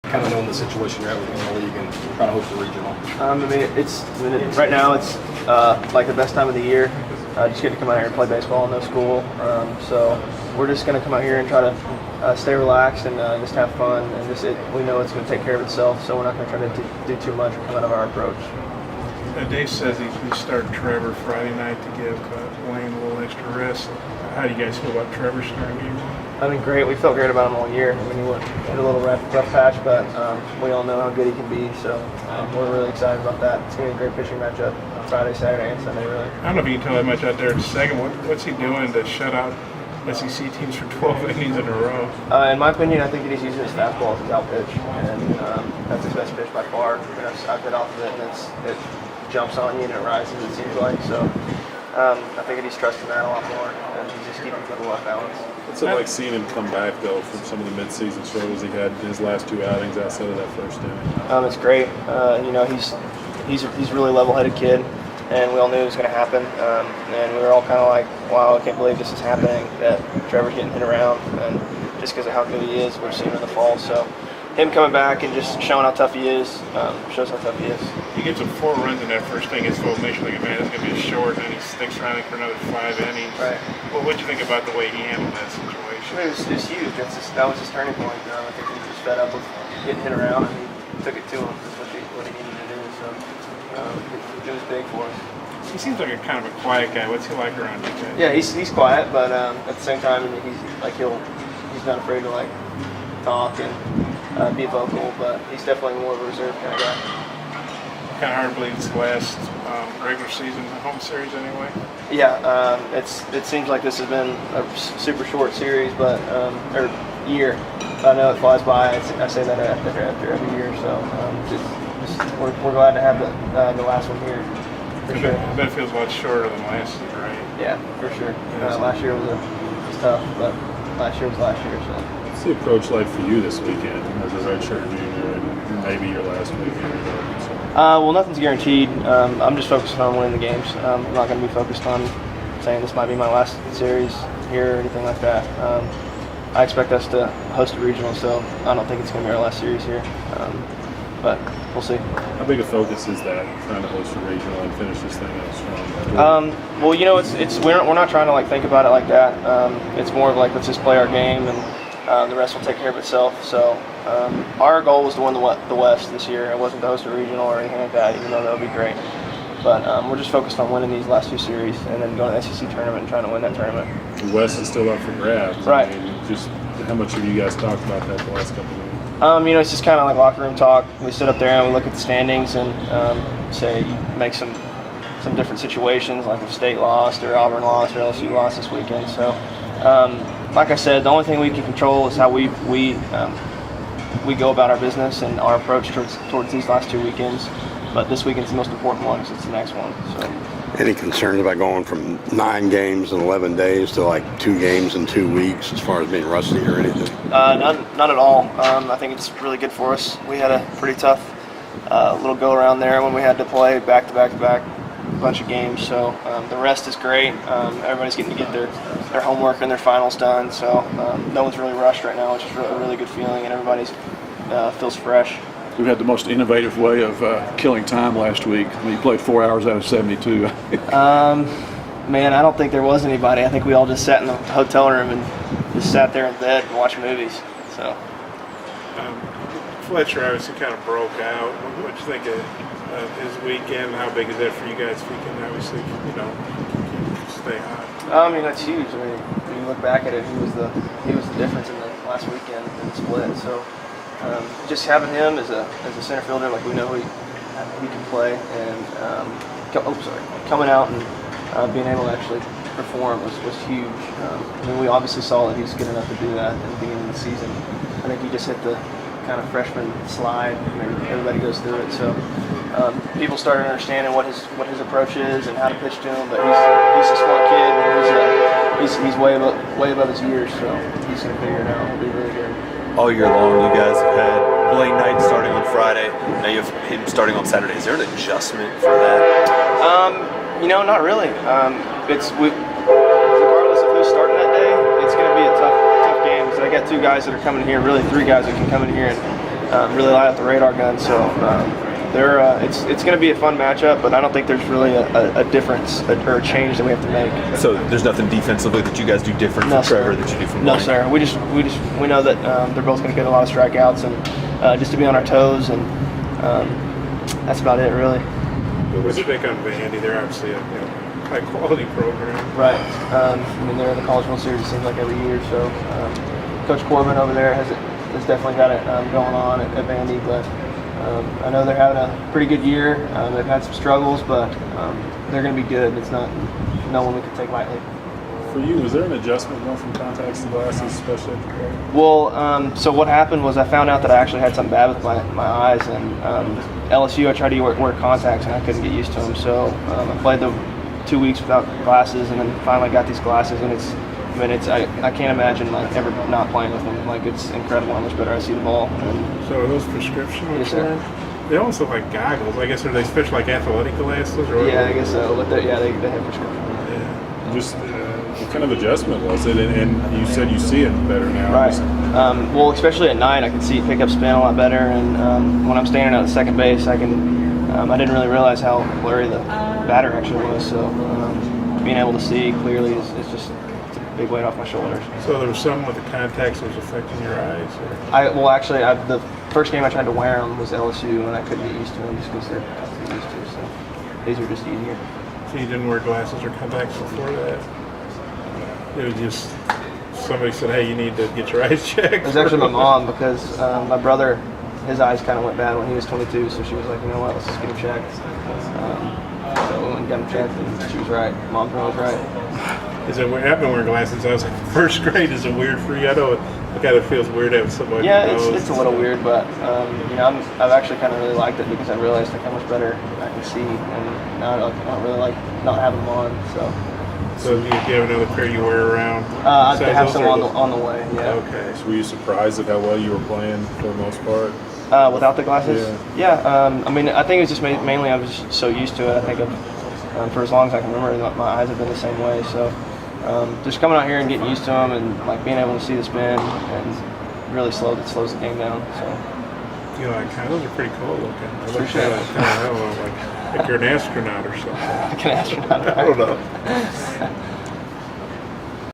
kind of knowing the situation you're at within the league and trying to host a regional? Right now it's like the best time of the year. Just get to come out here and play baseball in no school. So we're just going to come out here and try to stay relaxed and just have fun. And we know it's going to take care of itself, so we're not going to try to do too much or come out of our approach. Dave says he started Trevor Friday night to give Wayne a little extra rest. How do you guys feel about Trevor starting game one? I mean, great. We felt great about him all year. I mean, he had a little rough patch, but we all know how good he can be. So we're really excited about that. It's going to be a great pitching matchup Friday, Saturday, and Sunday, really. I don't know if you can tell that much out there in a second. What's he doing to shut out SEC teams for 12 innings in a row? In my opinion, I think that he's using his fastball as his out pitch, and that's his best pitch by far. And I've been off of it, and it jumps on you and it rises, it seems like. So I think that he's trusting that a lot more, and he's just keeping a little off balance. What's it like seeing him come back, though, from some of the midseason struggles he had in his last two outings outside of that first inning? It's great. He's a really level-headed kid, and we all knew it was going to happen. And we were all kind of like, wow, I can't believe this is happening, that Trevor's getting hit around. And just because of how good he is, we're seeing him in the fall. So him coming back and just showing how tough he is shows how tough he is. He gets him 4 runs in that first inning. His full mission, like, man, it's going to be a short, and he sticks around for another 5 innings. Right. Well, what did you think about the way he handled that situation? It was huge. That was his turning point. I think he was just fed up with getting hit around, and he took it to him. That's what he needed to do. So it was big for us. He seems like a kind of a quiet guy. What's he like around you guys? Yeah, he's quiet, but at the same time, he's not afraid to like talk and be vocal. But he's definitely more of a reserved kind of guy. Kind of hard to believe it's the last regular season home series anyway. Yeah, it seems like this has been a super short series, but or year. I know it flies by. I say that after every year. So we're glad to have the last one here. For sure. I bet it feels a lot shorter than last year, right? Yeah, for sure. Last year was tough, but last year was last year. So. What's the approach like for you this weekend as a redshirt junior and maybe your last weekend? Well, nothing's guaranteed. I'm just focused on winning the games. I'm not going to be focused on saying this might be my last series here or anything like that. I expect us to host a regional, so I don't think it's going to be our last series here. But we'll see. How big a focus is that, trying to host a regional and finish this thing out strong? Well, we're not trying to like think about it like that. It's more of like, let's just play our game, and the rest will take care of itself. So our goal was to win the West this year. It wasn't to host a regional or anything like that, even though that would be great. But we're just focused on winning these last 2 series and then going to the SEC tournament and trying to win that tournament. The West is still up for grabs. Right. I mean, just how much have you guys talked about that the last couple of weeks? It's just kind of like locker room talk. We sit up there and we look at the standings and make some different situations, like if State lost or Auburn lost or LSU lost this weekend. So, like I said, the only thing we can control is how we go about our business and our approach towards these last 2 weekends. But this weekend's the most important one because it's the next one. So. Any concerns about going from 9 games in 11 days to like 2 games in 2 weeks as far as being rusty or anything? None at all. I think it's really good for us. We had a pretty tough little go around there when we had to play back to back a bunch of games. So the rest is great. Everybody's getting to get their homework and their finals done. So no one's really rushed right now, which is a really good feeling, and everybody's feels fresh. We had the most innovative way of killing time last week. I mean, you played 4 hours out of 72. Man, I don't think there was anybody. I think we all just sat in the hotel room and just sat there in bed and watched movies. So. Fletcher obviously kind of broke out. What do you think of his weekend? How big is that for you guys? If we can obviously, stay hot. That's huge. I mean, when you look back at it, he was the difference in the last weekend in the split. So. Just having him as a center fielder, like we know he can play, and coming out and being able to actually perform was huge. We obviously saw that he was good enough to do that at the beginning of the season. I think he just hit the kind of freshman slide, and everybody goes through it. So people started understanding what his approach is and how to pitch to him. But he's a smart kid, and he's way above his years, so he's going to figure it out. He'll be really good. All year long, you guys have had Blaine Knight starting on Friday. Now you have him starting on Saturday. Is there an adjustment for that? Not really. Regardless of who's starting that day, it's going to be a tough game. Because I got 2 guys that are coming here, really 3 guys that can come in here really light up the radar gun. So it's going to be a fun matchup, but I don't think there's really a difference or a change that we have to make. So there's nothing defensively that you guys do different from Trevor that you do from Mike? No, sir. We know that they're both going to get a lot of strikeouts, and just to be on our toes, and that's about it, really. What's your take on Vandy? They're obviously a high quality program. Right. I mean, they're in the College World Series, it seems like every year. So Coach Corbin over there has definitely got it going on at Vandy, but I know they're having a pretty good year. They've had some struggles, but they're going to be good. It's not no one we can take lightly. For you, was there an adjustment going from contacts to glasses, especially at the play? Well, so what happened was I found out that I actually had something bad with my eyes, and LSU I tried to wear contacts and I couldn't get used to them. So I played the 2 weeks without glasses, and then finally got these glasses, and I can't imagine like ever not playing with them. Like, it's incredible how much better I see the ball. And So are those prescription ones? Yes, sir. They almost look like goggles. I guess are they special like athletic glasses? Or yeah, I guess so. But they have prescription. Yeah. Just what kind of adjustment was it? And you said you see it better now. Right. Just- Well, especially at night, I can pick up spin a lot better, and when I'm standing out at second base, I didn't really realize how blurry the batter actually was. So being able to see clearly is just it's a big weight off my shoulders. So there was some with the contacts that was affecting your eyes? Or? The first game I tried to wear them was LSU, and I couldn't get used to them just because they're tough to get used to. So these are just easier. So you didn't wear glasses or contacts before that? It was just somebody said, hey, you need to get your eyes checked. It was actually my mom, because my brother, his eyes kind of went bad when he was 22, so she was like, you know what, let's just get him checked. So we went and got him checked, and she was right. Mom's always right. Is it weird? I've been wearing glasses. I was like, first grade. Is it weird for you? I know it kind of feels weird having somebody. Yeah, who knows. it's a little weird, but I've actually kind of really liked it, because I realized like how much better I can see, and now I don't really like not having them on. So do you have another pair you wear around? I besides have those, some or on the way. Yeah. Okay. So were you surprised at how well you were playing for the most part? Without the glasses? Yeah. I think it was just mainly I was just so used to it. I think for as long as I can remember, my eyes have been the same way. So just coming out here and getting used to them, and like being able to see the spin, and really slows the game down. So. You know, those are pretty cool looking. I look Appreciate at it. it, I don't know, like you're an astronaut or something. Like an astronaut. I don't know.